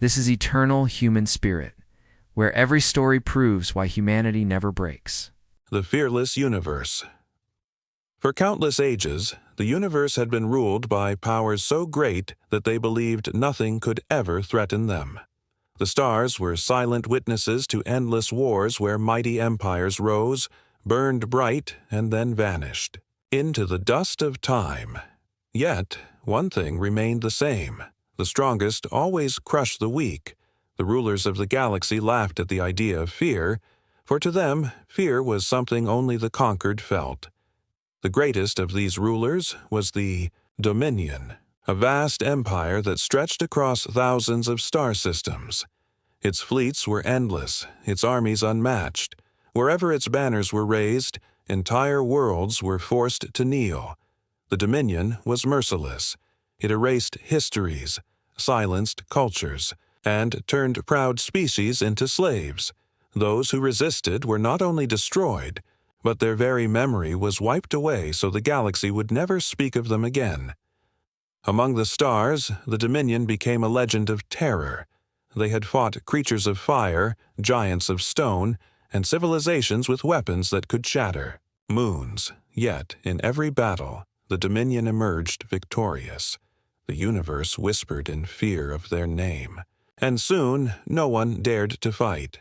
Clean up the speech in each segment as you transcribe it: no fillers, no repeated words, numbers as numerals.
This is eternal human spirit, where every story proves why humanity never breaks. The fearless universe. For countless ages, the universe had been ruled by powers so great that they believed nothing could ever threaten them. The stars were silent witnesses to endless wars where mighty empires rose, burned bright, and then vanished into the dust of time. Yet, one thing remained the same. The strongest always crushed the weak. The rulers of the galaxy laughed at the idea of fear, for to them, fear was something only the conquered felt. The greatest of these rulers was the Dominion, a vast empire that stretched across thousands of star systems. Its fleets were endless, its armies unmatched. Wherever its banners were raised, entire worlds were forced to kneel. The Dominion was merciless. It erased histories, silenced cultures, and turned proud species into slaves. Those who resisted were not only destroyed, but their very memory was wiped away so the galaxy would never speak of them again. Among the stars, the Dominion became a legend of terror. They had fought creatures of fire, giants of stone, and civilizations with weapons that could shatter moons. Yet, in every battle, the Dominion emerged victorious. The universe whispered in fear of their name. And soon, no one dared to fight.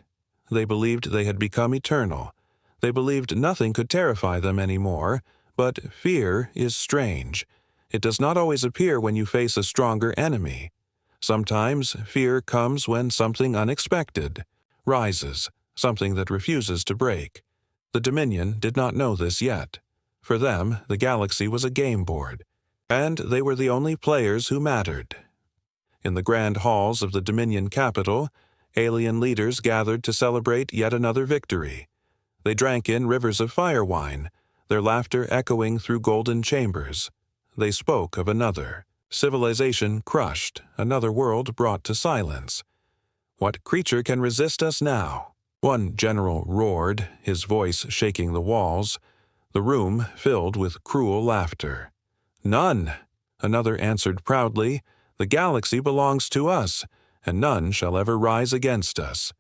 They believed they had become eternal. They believed nothing could terrify them anymore, but fear is strange. It does not always appear when you face a stronger enemy. Sometimes fear comes when something unexpected rises, something that refuses to break. The Dominion did not know this yet. For them, the galaxy was a game board, and they were the only players who mattered. In the grand halls of the Dominion capital, alien leaders gathered to celebrate yet another victory. They drank in rivers of fire wine, their laughter echoing through golden chambers. They spoke of another civilization crushed, another world brought to silence. What creature can resist us now? One general roared, his voice shaking the walls. The room filled with cruel laughter. None, another answered proudly. The galaxy belongs to us, and none shall ever rise against us.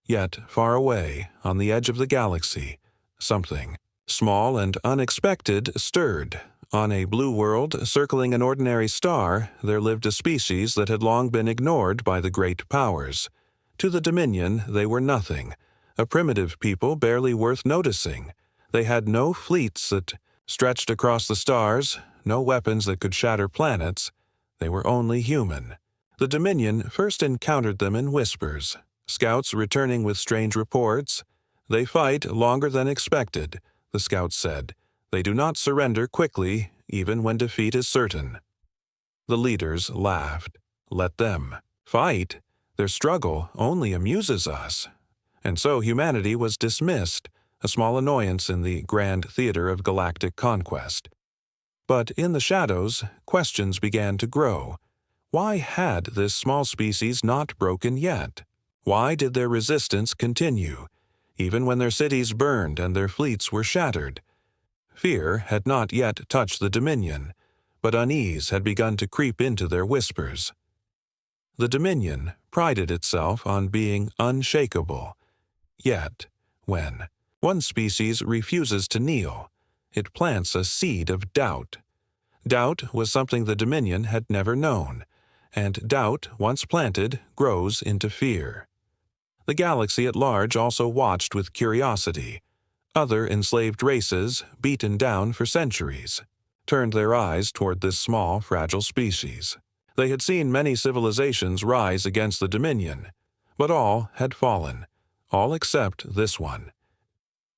Yet, far away, on the edge of the galaxy, something, small and unexpected, stirred. On a blue world circling an ordinary star, there lived a species that had long been ignored by the great powers. To the Dominion, they were nothing, a primitive people barely worth noticing. They had no fleets that stretched across the stars, no weapons that could shatter planets. They were only human. The Dominion first encountered them in whispers, scouts returning with strange reports. They fight longer than expected, the scouts said. They do not surrender quickly, even when defeat is certain. The leaders laughed. Let them fight. Their struggle only amuses us. And so humanity was dismissed, a small annoyance in the grand theater of galactic conquest. But in the shadows, questions began to grow. Why had this small species not broken yet? Why did their resistance continue, even when their cities burned and their fleets were shattered? Fear had not yet touched the Dominion, but unease had begun to creep into their whispers. The Dominion prided itself on being unshakable. Yet, when one species refuses to kneel, it plants a seed of doubt. Doubt was something the Dominion had never known, and doubt, once planted, grows into fear. The galaxy at large also watched with curiosity. Other enslaved races, beaten down for centuries, turned their eyes toward this small, fragile species. They had seen many civilizations rise against the Dominion, but all had fallen, all except this one.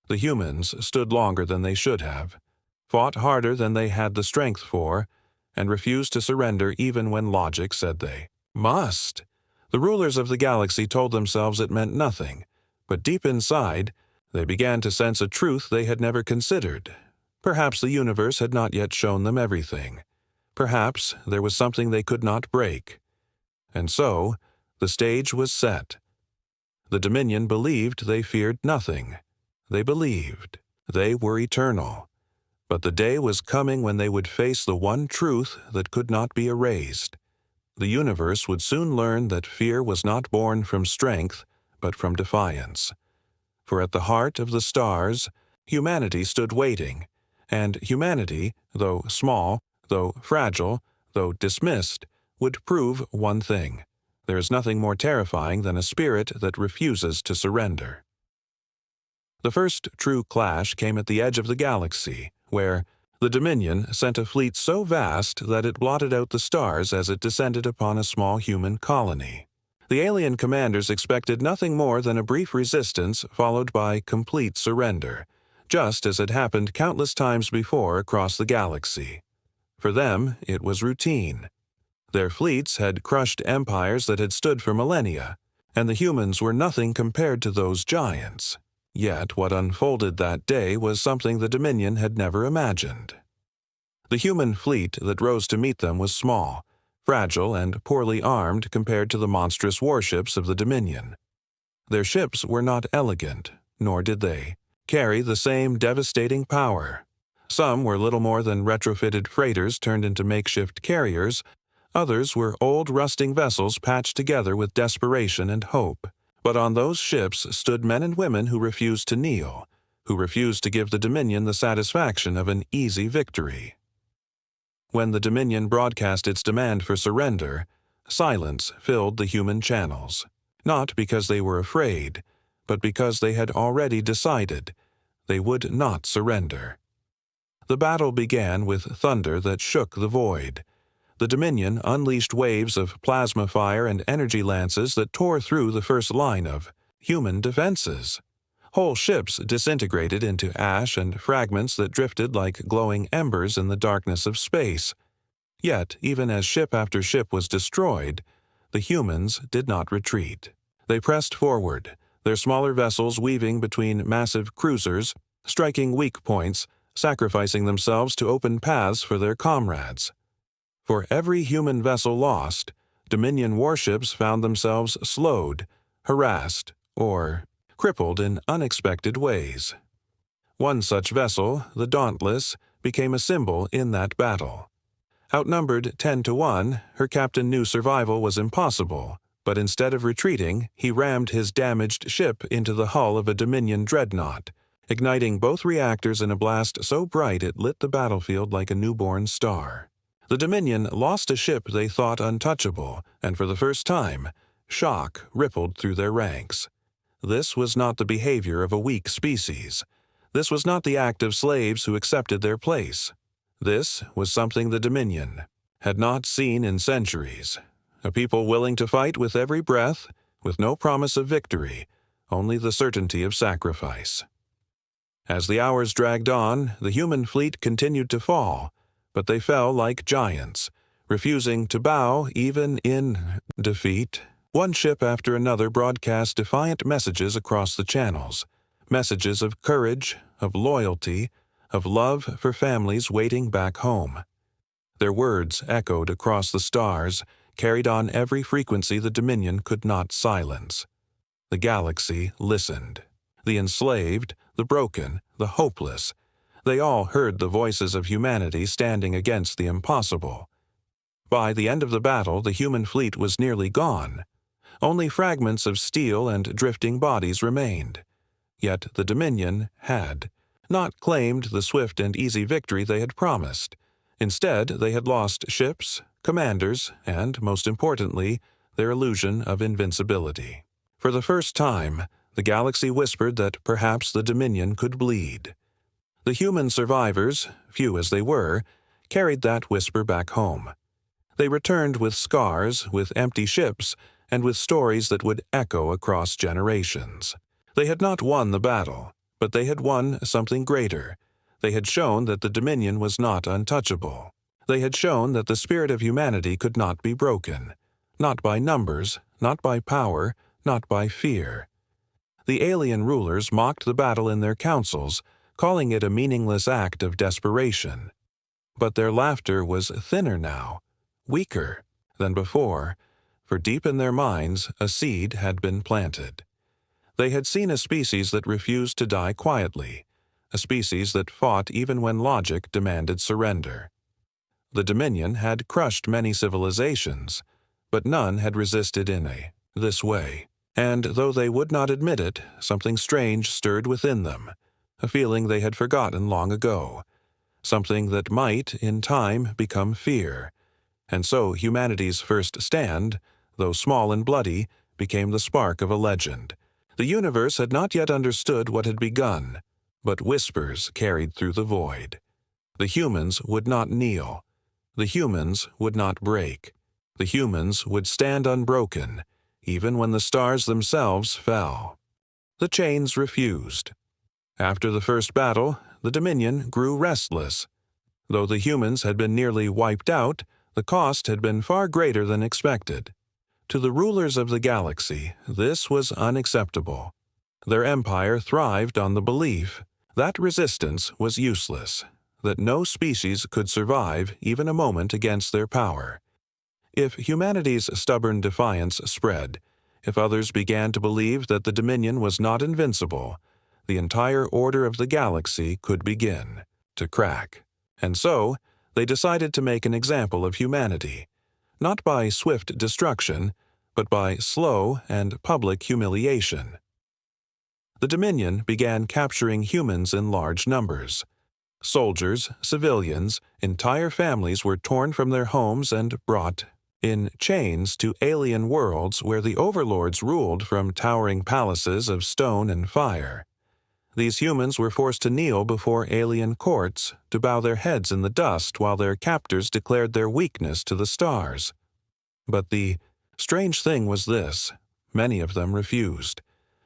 The humans stood longer than they should have, fought harder than they had the strength for, and refused to surrender even when logic said they must. The rulers of the galaxy told themselves it meant nothing, but deep inside, they began to sense a truth they had never considered. Perhaps the universe had not yet shown them everything. Perhaps there was something they could not break. And so, the stage was set. The Dominion believed they feared nothing. They believed they were eternal. But the day was coming when they would face the one truth that could not be erased. the universe would soon learn that fear was not born from strength, but from defiance. For at the heart of the stars, humanity stood waiting, and humanity, though small, though fragile, though dismissed, would prove one thing: there is nothing more terrifying than a spirit that refuses to surrender. The first true clash came at the edge of the galaxy, where the Dominion sent a fleet so vast that it blotted out the stars as it descended upon a small human colony. The alien commanders expected nothing more than a brief resistance followed by complete surrender, just as had happened countless times before across the galaxy. For them, it was routine. Their fleets had crushed empires that had stood for millennia, and the humans were nothing compared to those giants. Yet what unfolded that day was something the Dominion had never imagined. The human fleet that rose to meet them was small, fragile, and poorly armed compared to the monstrous warships of the Dominion. Their ships were not elegant, nor did they carry the same devastating power. Some were little more than retrofitted freighters turned into makeshift carriers. Others were old rusting vessels patched together with desperation and hope. But on those ships stood men and women who refused to kneel, who refused to give the Dominion the satisfaction of an easy victory. When the Dominion broadcast its demand for surrender, silence filled the human channels, not because they were afraid, but because they had already decided they would not surrender. The battle began with thunder that shook the void. The Dominion unleashed waves of plasma fire and energy lances that tore through the first line of human defenses. Whole ships disintegrated into ash and fragments that drifted like glowing embers in the darkness of space. Yet, even as ship after ship was destroyed, the humans did not retreat. They pressed forward, their smaller vessels weaving between massive cruisers, striking weak points, sacrificing themselves to open paths for their comrades. For every human vessel lost, Dominion warships found themselves slowed, harassed, or crippled in unexpected ways. One such vessel, the Dauntless, became a symbol in that battle. Outnumbered 10-1, her captain knew survival was impossible, but instead of retreating, he rammed his damaged ship into the hull of a Dominion dreadnought, igniting both reactors in a blast so bright it lit the battlefield like a newborn star. The Dominion lost a ship they thought untouchable, and for the first time, shock rippled through their ranks. This was not the behavior of a weak species. This was not the act of slaves who accepted their place. This was something the Dominion had not seen in centuries. A people willing to fight with every breath, with no promise of victory, only the certainty of sacrifice. As the hours dragged on, the human fleet continued to fall, but they fell like giants, refusing to bow even in defeat. One ship after another broadcast defiant messages across the channels, messages of courage, of loyalty, of love for families waiting back home. Their words echoed across the stars, carried on every frequency the Dominion could not silence. The galaxy listened. The enslaved, the broken, the hopeless, they all heard the voices of humanity standing against the impossible. By the end of the battle, the human fleet was nearly gone. Only fragments of steel and drifting bodies remained. Yet the Dominion had not claimed the swift and easy victory they had promised. Instead, they had lost ships, commanders, and, most importantly, their illusion of invincibility. For the first time, the galaxy whispered that perhaps the Dominion could bleed. The human survivors, few as they were, carried that whisper back home. They returned with scars, with empty ships, and with stories that would echo across generations. They had not won the battle, but they had won something greater. They had shown that the Dominion was not untouchable. They had shown that the spirit of humanity could not be broken, not by numbers, not by power, not by fear. The alien rulers mocked the battle in their councils, calling it a meaningless act of desperation. But their laughter was thinner now, weaker than before, for deep in their minds a seed had been planted. They had seen a species that refused to die quietly, a species that fought even when logic demanded surrender. The Dominion had crushed many civilizations, but none had resisted this way. And though they would not admit it, something strange stirred within them, a feeling they had forgotten long ago, something that might, in time, become fear. And so humanity's first stand, though small and bloody, became the spark of a legend. The universe had not yet understood what had begun, but whispers carried through the void. The humans would not kneel. The humans would not break. The humans would stand unbroken, even when the stars themselves fell. The chains refused. After the first battle, the Dominion grew restless. Though the humans had been nearly wiped out, the cost had been far greater than expected. To the rulers of the galaxy, this was unacceptable. Their empire thrived on the belief that resistance was useless, that no species could survive even a moment against their power. If humanity's stubborn defiance spread, if others began to believe that the Dominion was not invincible, the entire order of the galaxy could begin to crack. And so, they decided to make an example of humanity, not by swift destruction, but by slow and public humiliation. The Dominion began capturing humans in large numbers. Soldiers, civilians, entire families were torn from their homes and brought in chains to alien worlds where the overlords ruled from towering palaces of stone and fire. These humans were forced to kneel before alien courts, to bow their heads in the dust while their captors declared their weakness to the stars. But the strange thing was this: many of them refused.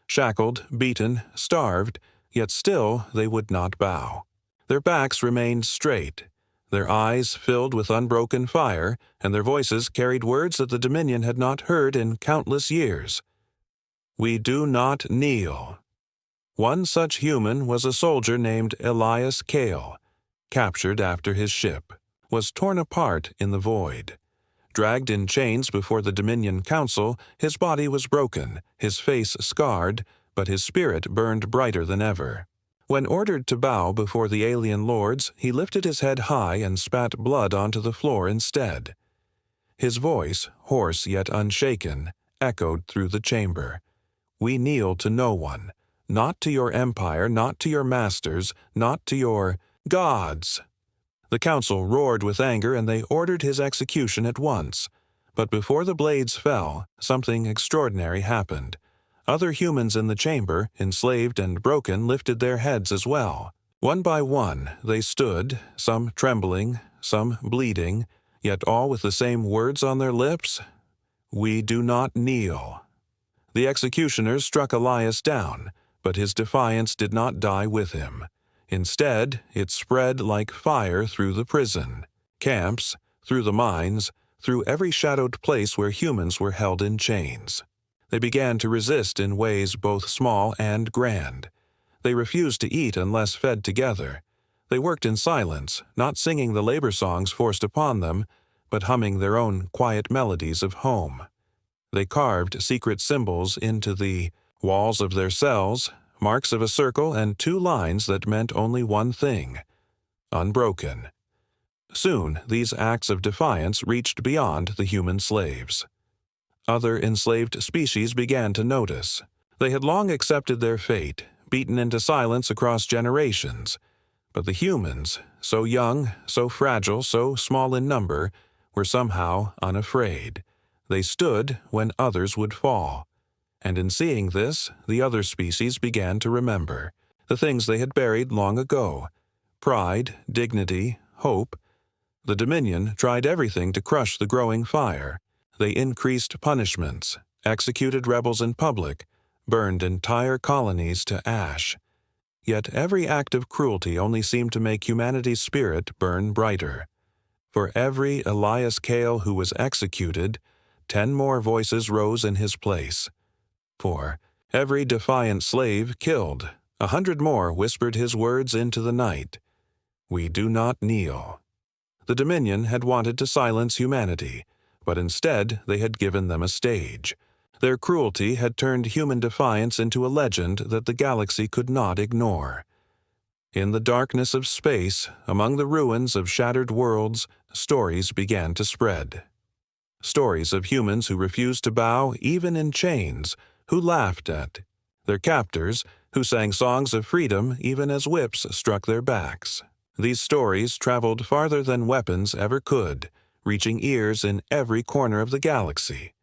Shackled, beaten, starved, yet still they would not bow. Their backs remained straight, their eyes filled with unbroken fire, and their voices carried words that the Dominion had not heard in countless years. "We do not kneel." One such human was a soldier named Elias Kale, captured after his ship was torn apart in the void. Dragged in chains before the Dominion Council, his body was broken, his face scarred, but his spirit burned brighter than ever. When ordered to bow before the alien lords, he lifted his head high and spat blood onto the floor instead. His voice, hoarse yet unshaken, echoed through the chamber. "We kneel to no one. Not to your empire, not to your masters, not to your gods." The council roared with anger, and they ordered his execution at once. But before the blades fell, something extraordinary happened. Other humans in the chamber, enslaved and broken, lifted their heads as well. One by one, they stood, some trembling, some bleeding, yet all with the same words on their lips: "We do not kneel." The executioners struck Elias down, but his defiance did not die with him. Instead, it spread like fire through the prison, camps, through the mines, through every shadowed place where humans were held in chains. They began to resist in ways both small and grand. They refused to eat unless fed together. They worked in silence, not singing the labor songs forced upon them, but humming their own quiet melodies of home. They carved secret symbols into the walls of their cells, marks of a circle and two lines that meant only one thing: unbroken. Soon, these acts of defiance reached beyond the human slaves. Other enslaved species began to notice. They had long accepted their fate, beaten into silence across generations. But the humans, so young, so fragile, so small in number, were somehow unafraid. They stood when others would fall. And in seeing this, the other species began to remember the things they had buried long ago: pride, dignity, hope. The Dominion tried everything to crush the growing fire. They increased punishments, executed rebels in public, burned entire colonies to ash. Yet every act of cruelty only seemed to make humanity's spirit burn brighter. For every Elias Kale who was executed, 10 more voices rose in his place. For every defiant slave killed, 100 more whispered his words into the night: "We do not kneel." The Dominion had wanted to silence humanity, but instead they had given them a stage. Their cruelty had turned human defiance into a legend that the galaxy could not ignore. In the darkness of space, among the ruins of shattered worlds, stories began to spread. stories of humans who refused to bow even in chains, who laughed at their captors, who sang songs of freedom even as whips struck their backs. These stories traveled farther than weapons ever could, reaching ears in every corner of the galaxy.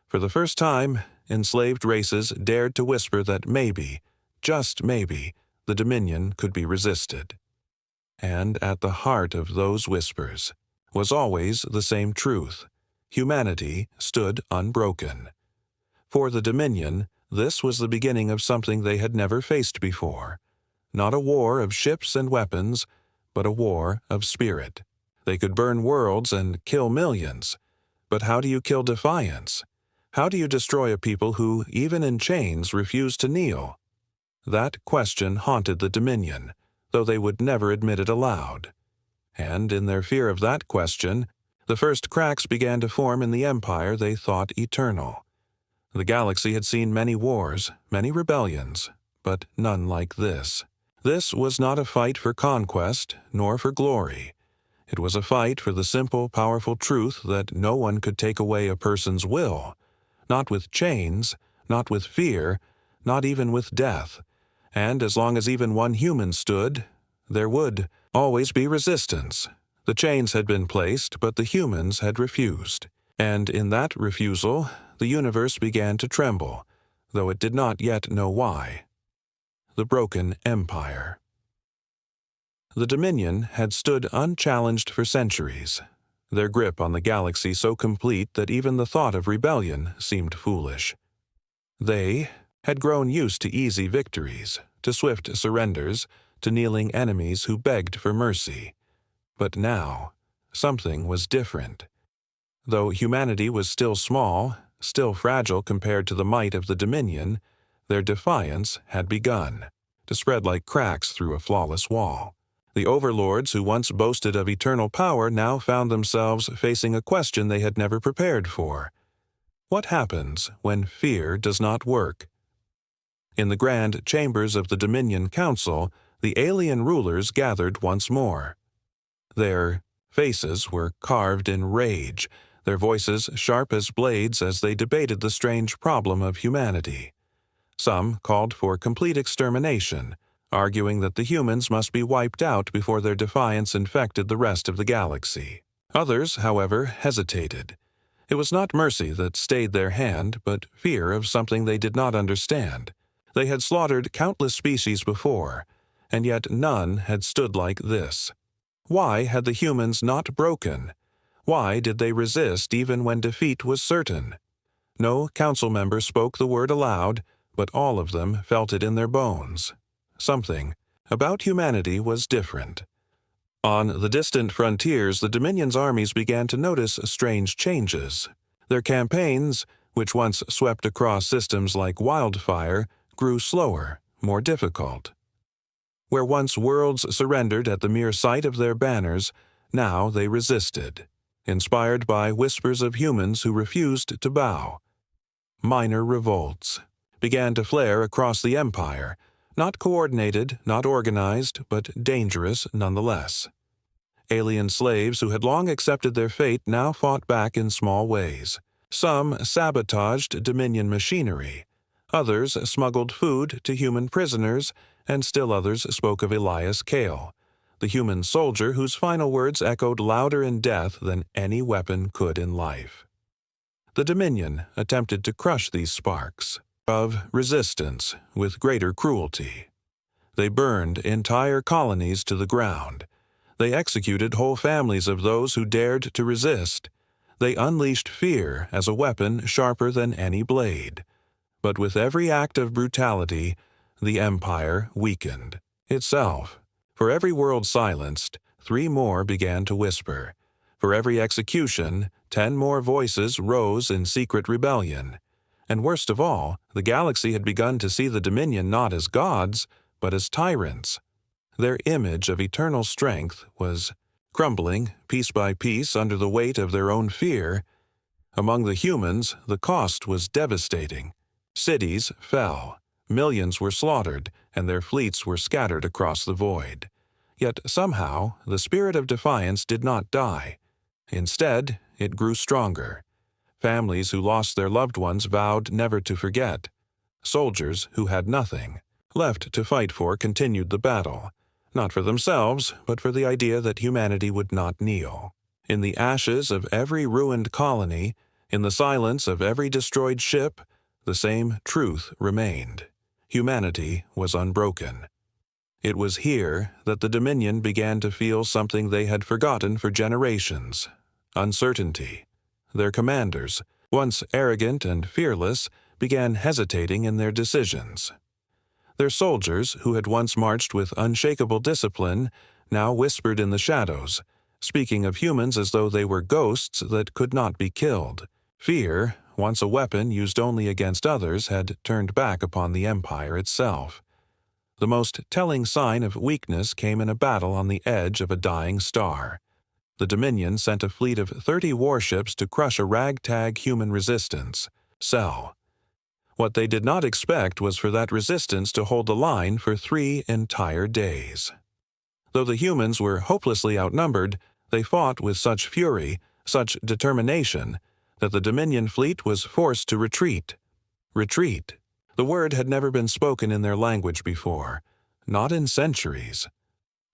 For the first time, enslaved races dared to whisper that maybe, just maybe, the Dominion could be resisted. And at the heart of those whispers was always the same truth: humanity stood unbroken. For the Dominion, this was the beginning of something they had never faced before. Not a war of ships and weapons, but a war of spirit. They could burn worlds and kill millions. But how do you kill defiance? How do you destroy a people who, even in chains, refuse to kneel? That question haunted the Dominion, though they would never admit it aloud. And in their fear of that question, the first cracks began to form in the empire they thought eternal. The galaxy had seen many wars, many rebellions, but none like this. This was not a fight for conquest, nor for glory. It was a fight for the simple, powerful truth that no one could take away a person's will, not with chains, not with fear, not even with death. And as long as even one human stood, there would always be resistance. The chains had been placed, but the humans had refused. And in that refusal, the universe began to tremble, though it did not yet know why. The broken empire. The Dominion had stood unchallenged for centuries, their grip on the galaxy so complete that even the thought of rebellion seemed foolish. They had grown used to easy victories, to swift surrenders, to kneeling enemies who begged for mercy. But now, something was different. Though humanity was still small, still fragile compared to the might of the Dominion, their defiance had begun to spread like cracks through a flawless wall. The overlords who once boasted of eternal power now found themselves facing a question they had never prepared for. What happens when fear does not work? In the grand chambers of the Dominion Council, the alien rulers gathered once more. Their faces were carved in rage, their voices sharp as blades as they debated the strange problem of humanity. Some called for complete extermination, arguing that the humans must be wiped out before their defiance infected the rest of the galaxy. Others, however, hesitated. It was not mercy that stayed their hand, but fear of something they did not understand. They had slaughtered countless species before, and yet none had stood like this. Why had the humans not broken? Why did they resist even when defeat was certain? No council member spoke the word aloud, but all of them felt it in their bones. Something about humanity was different. On the distant frontiers, the Dominion's armies began to notice strange changes. Their campaigns, which once swept across systems like wildfire, grew slower, more difficult. Where once worlds surrendered at the mere sight of their banners, now they resisted, inspired by whispers of humans who refused to bow. Minor revolts began to flare across the empire, not coordinated, not organized, but dangerous nonetheless. Alien slaves who had long accepted their fate now fought back in small ways. Some sabotaged Dominion machinery. Others smuggled food to human prisoners, and still others spoke of Elias Kale, the human soldier whose final words echoed louder in death than any weapon could in life. The Dominion attempted to crush these sparks of resistance with greater cruelty. They burned entire colonies to the ground. They executed whole families of those who dared to resist. They unleashed fear as a weapon sharper than any blade. But with every act of brutality, the empire weakened itself. For every world silenced, 3 more began to whisper. For every execution, 10 more voices rose in secret rebellion. And worst of all, the galaxy had begun to see the Dominion not as gods, but as tyrants. Their image of eternal strength was crumbling piece by piece under the weight of their own fear. Among the humans, the cost was devastating. Cities fell, millions were slaughtered, and their fleets were scattered across the void. Yet somehow, the spirit of defiance did not die. Instead, it grew stronger. Families who lost their loved ones vowed never to forget. Soldiers who had nothing left to fight for continued the battle, not for themselves, but for the idea that humanity would not kneel. In the ashes of every ruined colony, in the silence of every destroyed ship, the same truth remained. Humanity was unbroken. It was here that the Dominion began to feel something they had forgotten for generations: uncertainty. Their commanders, once arrogant and fearless, began hesitating in their decisions. Their soldiers, who had once marched with unshakable discipline, now whispered in the shadows, speaking of humans as though they were ghosts that could not be killed. Fear, once a weapon used only against others, had turned back upon the Empire itself. The most telling sign of weakness came in a battle on the edge of a dying star. The Dominion sent a fleet of 30 warships to crush a ragtag human resistance, Cell. What they did not expect was for that resistance to hold the line for 3 entire days. Though the humans were hopelessly outnumbered, they fought with such fury, such determination, that the Dominion fleet was forced to retreat. Retreat. The word had never been spoken in their language before, not in centuries.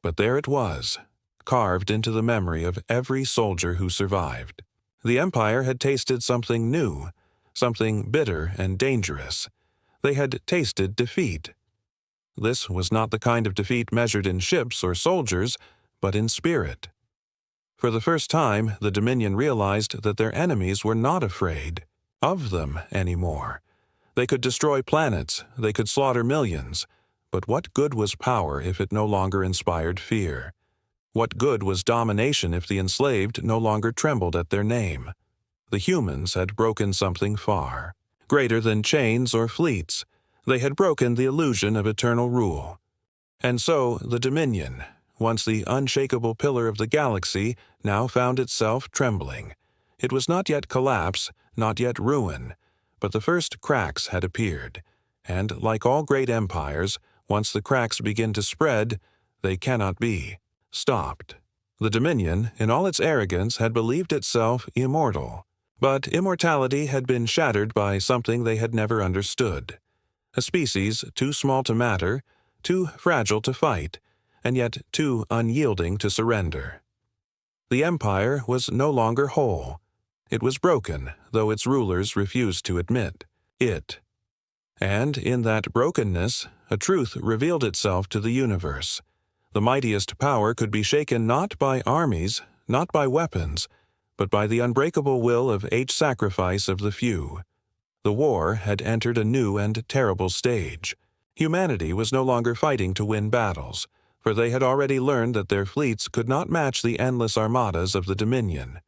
But there it was, carved into the memory of every soldier who survived. The Empire had tasted something new, something bitter and dangerous. They had tasted defeat. This was not the kind of defeat measured in ships or soldiers, but in spirit. For the first time, the Dominion realized that their enemies were not afraid of them anymore. They could destroy planets, they could slaughter millions, but what good was power if it no longer inspired fear? What good was domination if the enslaved no longer trembled at their name? The humans had broken something far greater than chains or fleets. They had broken the illusion of eternal rule. And so the Dominion, once the unshakable pillar of the galaxy, now found itself trembling. It was not yet collapse, not yet ruin, but the first cracks had appeared, and like all great empires, once the cracks begin to spread, they cannot be stopped. The Dominion, in all its arrogance, had believed itself immortal. But immortality had been shattered by something they had never understood. A species too small to matter, too fragile to fight, and yet too unyielding to surrender. The Empire was no longer whole. It was broken, though its rulers refused to admit it. And in that brokenness, a truth revealed itself to the universe. The mightiest power could be shaken not by armies, not by weapons, but by the unbreakable will of each sacrifice of the few. The war had entered a new and terrible stage. Humanity was no longer fighting to win battles, for they had already learned that their fleets could not match the endless armadas of the Dominion.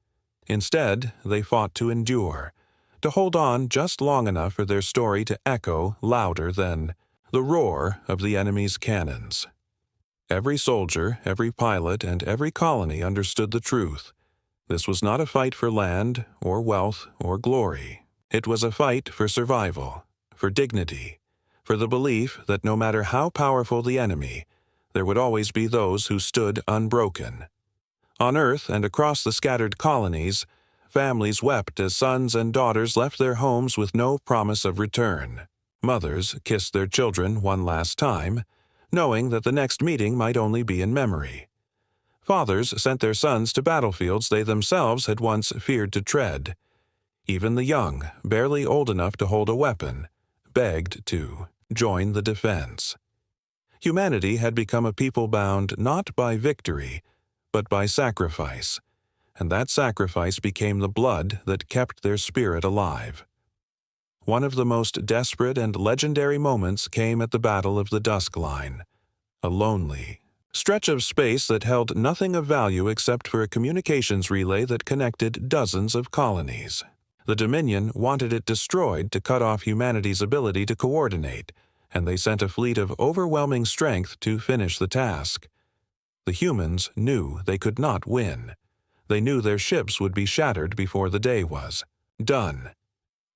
Instead, they fought to endure, to hold on just long enough for their story to echo louder than the roar of the enemy's cannons. Every soldier, every pilot, and every colony understood the truth. This was not a fight for land, or wealth, or glory. It was a fight for survival, for dignity, for the belief that no matter how powerful the enemy, there would always be those who stood unbroken. On Earth and across the scattered colonies, families wept as sons and daughters left their homes with no promise of return. Mothers kissed their children one last time, knowing that the next meeting might only be in memory. Fathers sent their sons to battlefields they themselves had once feared to tread. Even the young, barely old enough to hold a weapon, begged to join the defense. Humanity had become a people bound not by victory, but by sacrifice, and that sacrifice became the blood that kept their spirit alive. One of the most desperate and legendary moments came at the Battle of the Dusk Line, a lonely stretch of space that held nothing of value except for a communications relay that connected dozens of colonies. The Dominion wanted it destroyed to cut off humanity's ability to coordinate, and they sent a fleet of overwhelming strength to finish the task. The humans knew they could not win. They knew their ships would be shattered before the day was done.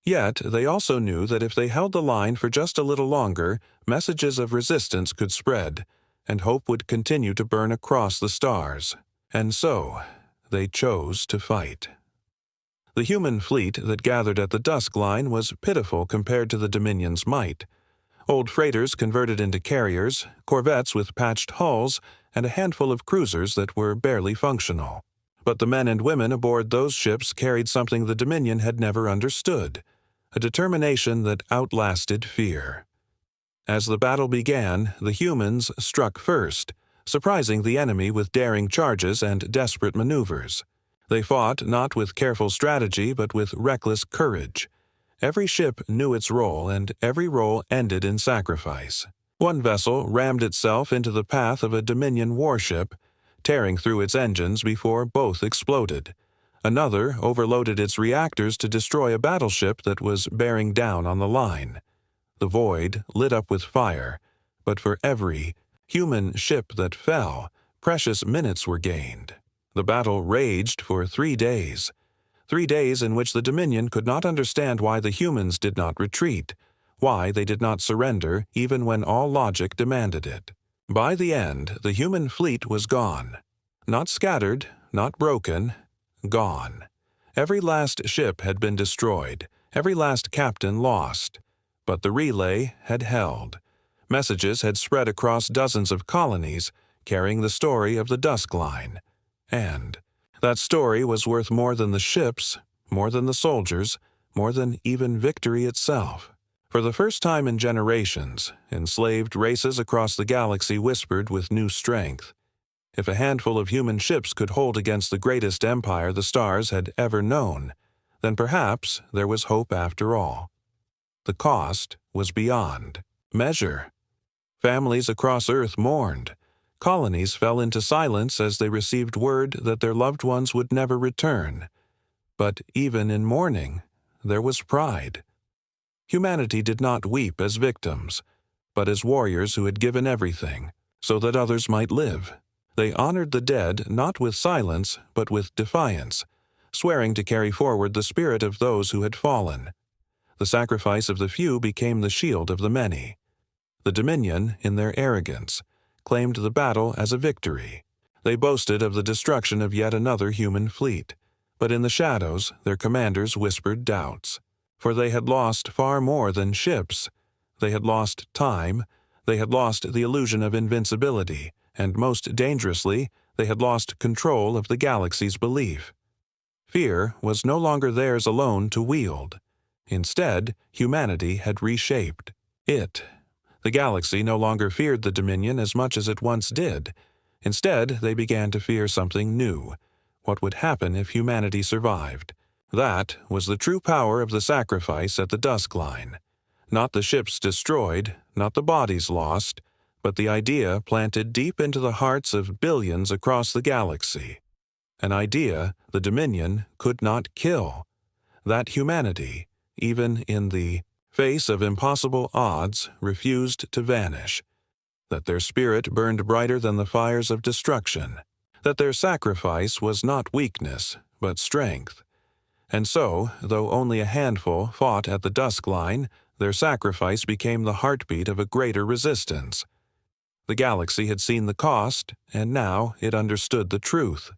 Yet they also knew that if they held the line for just a little longer, messages of resistance could spread, and hope would continue to burn across the stars. And so, they chose to fight. The human fleet that gathered at the dusk line was pitiful compared to the Dominion's might. Old freighters converted into carriers, corvettes with patched hulls, and a handful of cruisers that were barely functional. But the men and women aboard those ships carried something the Dominion had never understood, a determination that outlasted fear. As the battle began, the humans struck first, surprising the enemy with daring charges and desperate maneuvers. They fought not with careful strategy but with reckless courage. Every ship knew its role, and every role ended in sacrifice. One vessel rammed itself into the path of a Dominion warship, tearing through its engines before both exploded. Another overloaded its reactors to destroy a battleship that was bearing down on the line. The void lit up with fire, but for every human ship that fell, precious minutes were gained. The battle raged for 3 days. 3 days in which the Dominion could not understand why the humans did not retreat, why they did not surrender even when all logic demanded it. By the end, the human fleet was gone. Not scattered, not broken, gone. Every last ship had been destroyed, every last captain lost. But the relay had held. Messages had spread across dozens of colonies, carrying the story of the Dusk Line. And that story was worth more than the ships, more than the soldiers, more than even victory itself. For the first time in generations, enslaved races across the galaxy whispered with new strength. If a handful of human ships could hold against the greatest empire the stars had ever known, then perhaps there was hope after all. The cost was beyond measure. Families across Earth mourned. Colonies fell into silence as they received word that their loved ones would never return. But even in mourning, there was pride. Humanity did not weep as victims, but as warriors who had given everything, so that others might live. They honored the dead not with silence, but with defiance, swearing to carry forward the spirit of those who had fallen. The sacrifice of the few became the shield of the many. The Dominion, in their arrogance, claimed the battle as a victory. They boasted of the destruction of yet another human fleet, but in the shadows their commanders whispered doubts. For they had lost far more than ships. They had lost time, they had lost the illusion of invincibility, and most dangerously, they had lost control of the galaxy's belief. Fear was no longer theirs alone to wield. Instead, humanity had reshaped it. The galaxy no longer feared the Dominion as much as it once did. Instead, they began to fear something new. What would happen if humanity survived? That was the true power of the sacrifice at the Dusk Line. Not the ships destroyed, not the bodies lost, but the idea planted deep into the hearts of billions across the galaxy. An idea the Dominion could not kill. That humanity, even in the face of impossible odds, refused to vanish. That their spirit burned brighter than the fires of destruction. That their sacrifice was not weakness, but strength. And so, though only a handful fought at the Dusk Line, their sacrifice became the heartbeat of a greater resistance. The galaxy had seen the cost, and now it understood the truth.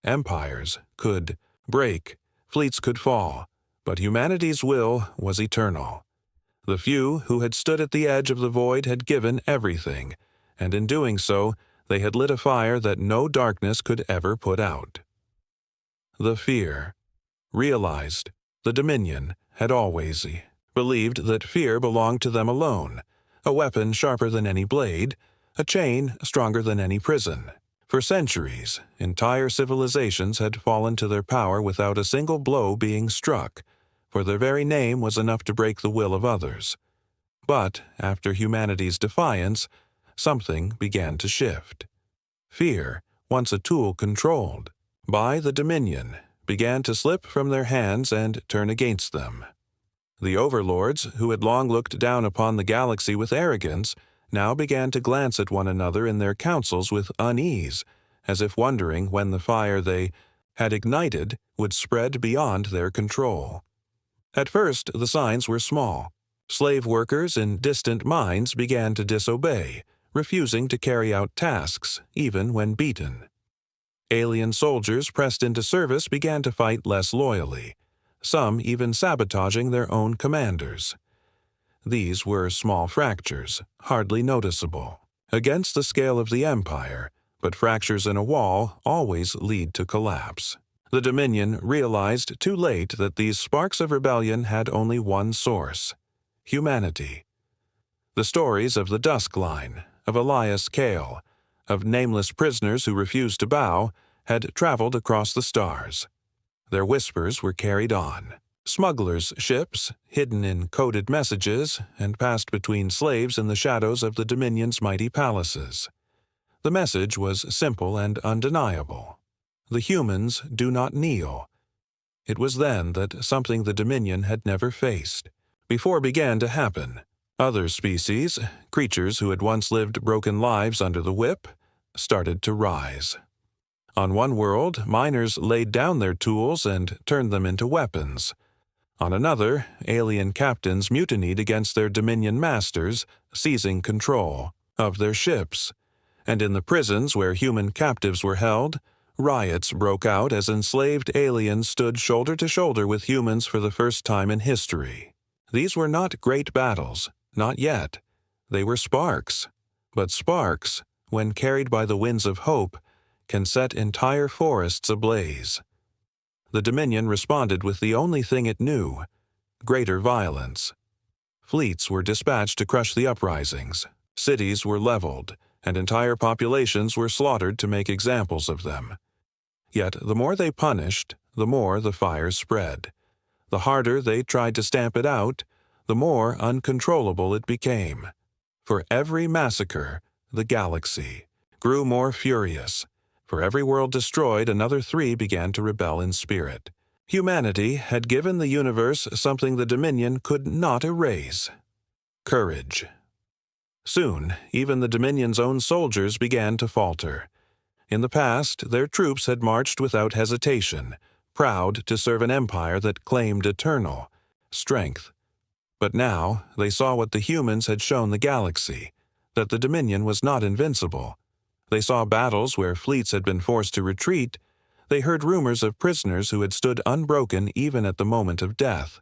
Empires could break, fleets could fall, but humanity's will was eternal. The few who had stood at the edge of the void had given everything, and in doing so, they had lit a fire that no darkness could ever put out. The fear. Realized the Dominion had always believed that fear belonged to them alone, a weapon sharper than any blade, a chain stronger than any prison. For centuries, entire civilizations had fallen to their power without a single blow being struck, for their very name was enough to break the will of others. But after humanity's defiance, something began to shift. Fear, once a tool controlled by the Dominion, began to slip from their hands and turn against them. The overlords, who had long looked down upon the galaxy with arrogance, now began to glance at one another in their councils with unease, as if wondering when the fire they had ignited would spread beyond their control. At first, the signs were small. Slave workers in distant mines began to disobey, refusing to carry out tasks, even when beaten. Alien soldiers pressed into service began to fight less loyally, some even sabotaging their own commanders. These were small fractures, hardly noticeable, against the scale of the empire, but fractures in a wall always lead to collapse. The Dominion realized too late that these sparks of rebellion had only one source: humanity. The stories of the Dusk Line, of Elias Kale, of nameless prisoners who refused to bow, had traveled across the stars. Their whispers were carried on. Smugglers' ships, hidden in coded messages, and passed between slaves in the shadows of the Dominion's mighty palaces. The message was simple and undeniable. The humans do not kneel. It was then that something the Dominion had never faced before began to happen. Other species, creatures who had once lived broken lives under the whip, started to rise. On one world, miners laid down their tools and turned them into weapons. On another, alien captains mutinied against their Dominion masters, seizing control of their ships. And in the prisons where human captives were held, riots broke out as enslaved aliens stood shoulder to shoulder with humans for the first time in history. These were not great battles, not yet. They were sparks. But sparks, when carried by the winds of hope, can set entire forests ablaze. The Dominion responded with the only thing it knew: greater violence. Fleets were dispatched to crush the uprisings. Cities were leveled, and entire populations were slaughtered to make examples of them. Yet the more they punished, the more the fire spread. The harder they tried to stamp it out, the more uncontrollable it became. For every massacre, the galaxy grew more furious. For every world destroyed, another 3 began to rebel in spirit. Humanity had given the universe something the Dominion could not erase: courage. Soon, even the Dominion's own soldiers began to falter. In the past, their troops had marched without hesitation, proud to serve an empire that claimed eternal strength. But now they saw what the humans had shown the galaxy: that the Dominion was not invincible. They saw battles where fleets had been forced to retreat. They heard rumors of prisoners who had stood unbroken even at the moment of death.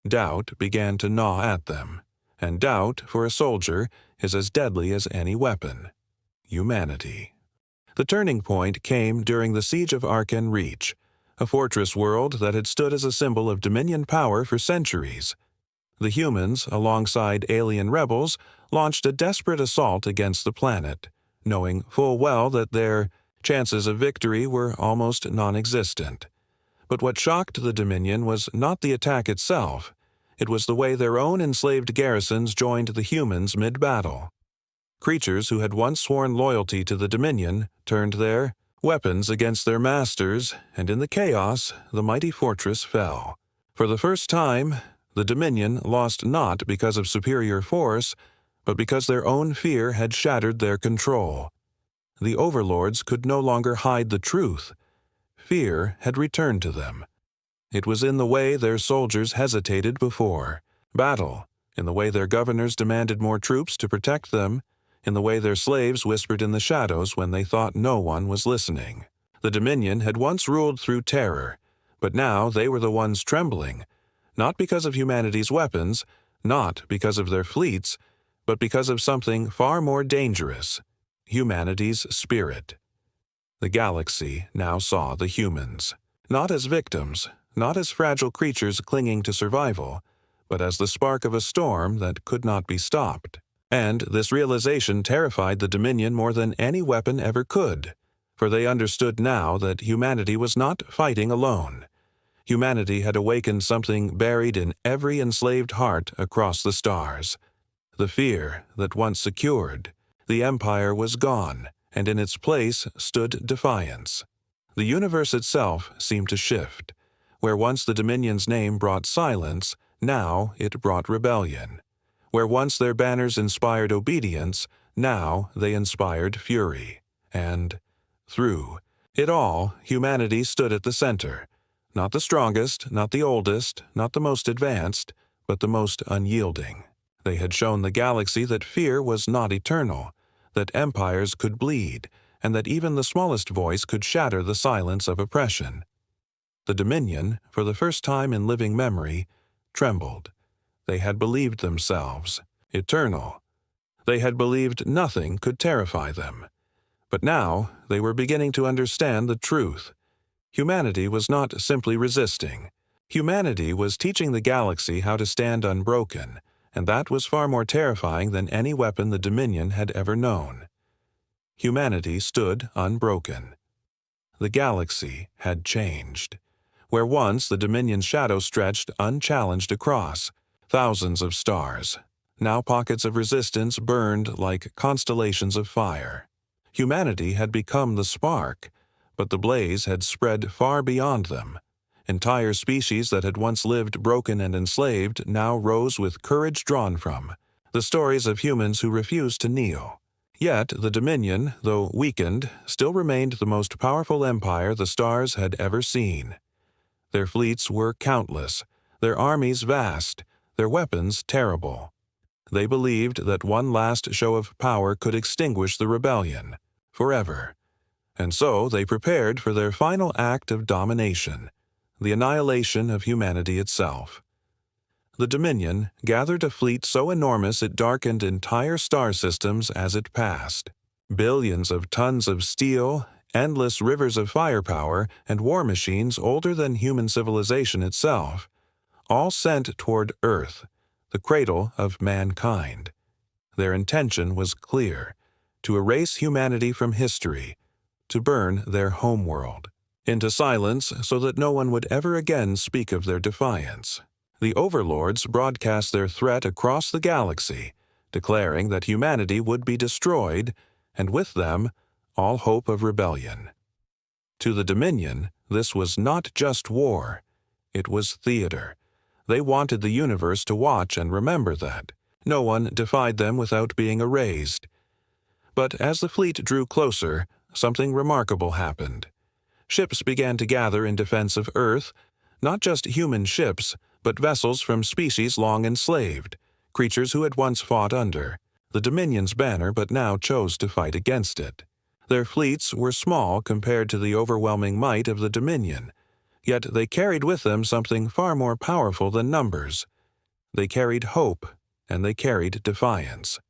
Doubt began to gnaw at them, and doubt, for a soldier, is as deadly as any weapon: humanity. The turning point came during the Siege of Arkan Reach, a fortress world that had stood as a symbol of Dominion power for centuries. The humans, alongside alien rebels, launched a desperate assault against the planet, knowing full well that their chances of victory were almost non-existent. But what shocked the Dominion was not the attack itself. It was the way their own enslaved garrisons joined the humans mid-battle. Creatures who had once sworn loyalty to the Dominion turned their weapons against their masters, and in the chaos, the mighty fortress fell. For the first time, the Dominion lost not because of superior force, but because their own fear had shattered their control. The overlords could no longer hide the truth. Fear had returned to them. It was in the way their soldiers hesitated before battle, in the way their governors demanded more troops to protect them, in the way their slaves whispered in the shadows when they thought no one was listening. The Dominion had once ruled through terror, but now they were the ones trembling, not because of humanity's weapons, not because of their fleets, but because of something far more dangerous: humanity's spirit. The galaxy now saw the humans, not as victims, not as fragile creatures clinging to survival, but as the spark of a storm that could not be stopped. And this realization terrified the Dominion more than any weapon ever could, for they understood now that humanity was not fighting alone. Humanity had awakened something buried in every enslaved heart across the stars. The fear that once secured, the empire was gone, and in its place stood defiance. The universe itself seemed to shift. Where once the Dominion's name brought silence, now it brought rebellion. Where once their banners inspired obedience, now they inspired fury. And through it all, humanity stood at the center. Not the strongest, not the oldest, not the most advanced, but the most unyielding. They had shown the galaxy that fear was not eternal, that empires could bleed, and that even the smallest voice could shatter the silence of oppression. The Dominion, for the first time in living memory, trembled. They had believed themselves eternal. They had believed nothing could terrify them. But now they were beginning to understand the truth. Humanity was not simply resisting. Humanity was teaching the galaxy how to stand unbroken, and that was far more terrifying than any weapon the Dominion had ever known. Humanity stood unbroken. The galaxy had changed. Where once the Dominion's shadow stretched unchallenged across, thousands of stars, now pockets of resistance burned like constellations of fire. Humanity had become the spark, but the blaze had spread far beyond them. Entire species that had once lived broken and enslaved now rose with courage drawn from the stories of humans who refused to kneel. Yet the Dominion, though weakened, still remained the most powerful empire the stars had ever seen. Their fleets were countless, their armies vast, their weapons terrible. They believed that one last show of power could extinguish the rebellion forever. And so they prepared for their final act of domination, the annihilation of humanity itself. The Dominion gathered a fleet so enormous it darkened entire star systems as it passed. Billions of tons of steel, endless rivers of firepower, and war machines older than human civilization itself, all sent toward Earth, the cradle of mankind. Their intention was clear: to erase humanity from history, to burn their homeworld into silence so that no one would ever again speak of their defiance. The overlords broadcast their threat across the galaxy, declaring that humanity would be destroyed, and with them, all hope of rebellion. To the Dominion, this was not just war. It was theater. They wanted the universe to watch and remember that. No one defied them without being erased. But as the fleet drew closer, something remarkable happened. Ships began to gather in defense of Earth, not just human ships, but vessels from species long enslaved, creatures who had once fought under the Dominion's banner but now chose to fight against it. Their fleets were small compared to the overwhelming might of the Dominion, yet they carried with them something far more powerful than numbers. They carried hope, and they carried defiance.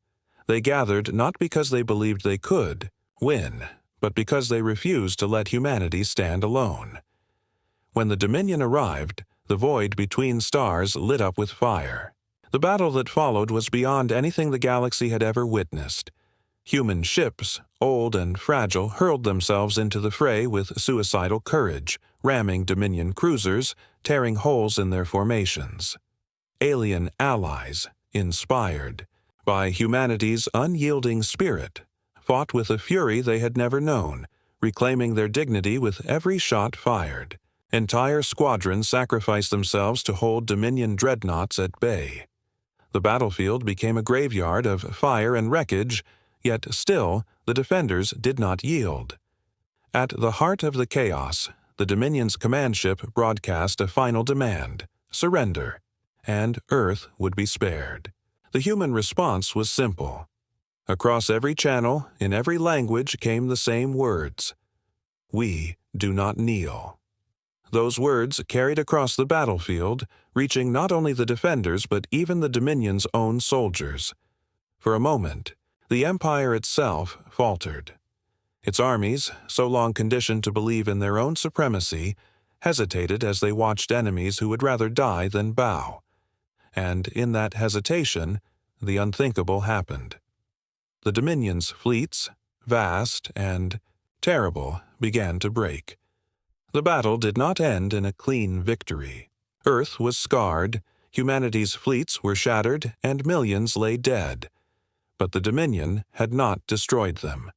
They gathered not because they believed they could win, but because they refused to let humanity stand alone. When the Dominion arrived, the void between stars lit up with fire. The battle that followed was beyond anything the galaxy had ever witnessed. Human ships, old and fragile, hurled themselves into the fray with suicidal courage, ramming Dominion cruisers, tearing holes in their formations. Alien allies, inspired by humanity's unyielding spirit, fought with a fury they had never known, reclaiming their dignity with every shot fired. Entire squadrons sacrificed themselves to hold Dominion dreadnoughts at bay. The battlefield became a graveyard of fire and wreckage, yet still the defenders did not yield. At the heart of the chaos, the Dominion's command ship broadcast a final demand: surrender, and Earth would be spared. The human response was simple. Across every channel, in every language, came the same words: "We do not kneel." Those words carried across the battlefield, reaching not only the defenders but even the Dominion's own soldiers. For a moment, the Empire itself faltered. Its armies, so long conditioned to believe in their own supremacy, hesitated as they watched enemies who would rather die than bow. And in that hesitation, the unthinkable happened. The Dominion's fleets, vast and terrible, began to break. The battle did not end in a clean victory. Earth was scarred, humanity's fleets were shattered, and millions lay dead. But the Dominion had not destroyed them.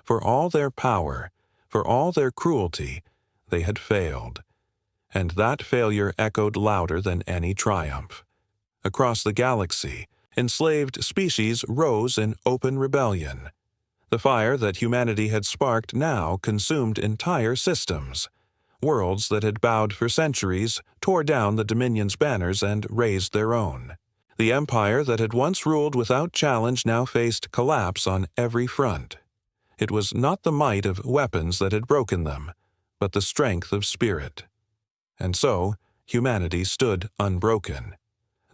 For all their power, for all their cruelty, they had failed. And that failure echoed louder than any triumph. Across the galaxy, enslaved species rose in open rebellion. The fire that humanity had sparked now consumed entire systems. Worlds that had bowed for centuries tore down the Dominion's banners and raised their own. The empire that had once ruled without challenge now faced collapse on every front. It was not the might of weapons that had broken them, but the strength of spirit. And so, humanity stood unbroken.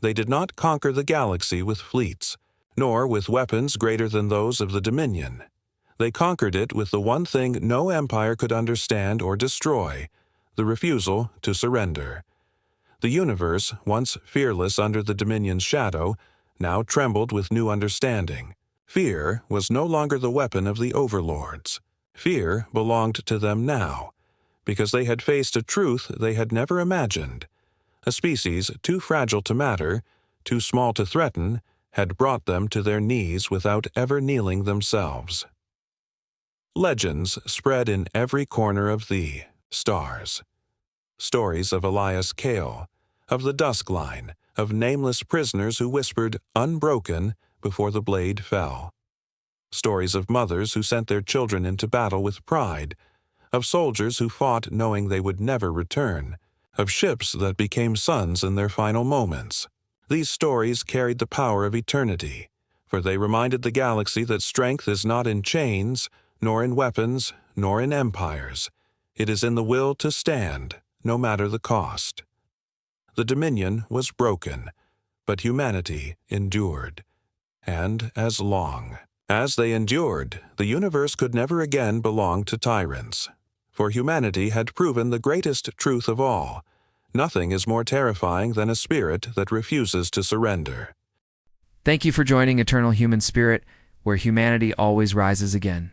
They did not conquer the galaxy with fleets, nor with weapons greater than those of the Dominion. They conquered it with the one thing no empire could understand or destroy, the refusal to surrender. The universe, once fearless under the Dominion's shadow, now trembled with new understanding. Fear was no longer the weapon of the overlords. Fear belonged to them now, because they had faced a truth they had never imagined. A species too fragile to matter, too small to threaten, had brought them to their knees without ever kneeling themselves. Legends spread in every corner of the stars. Stories of Elias Kale, of the Dusk Line, of nameless prisoners who whispered "Unbroken" before the blade fell. Stories of mothers who sent their children into battle with pride, of soldiers who fought knowing they would never return, of ships that became suns in their final moments. These stories carried the power of eternity, for they reminded the galaxy that strength is not in chains, nor in weapons, nor in empires. It is in the will to stand, no matter the cost. The Dominion was broken, but humanity endured. And as long as they endured, the universe could never again belong to tyrants. For humanity had proven the greatest truth of all: nothing is more terrifying than a spirit that refuses to surrender. Thank you for joining Eternal Human Spirit, where humanity always rises again.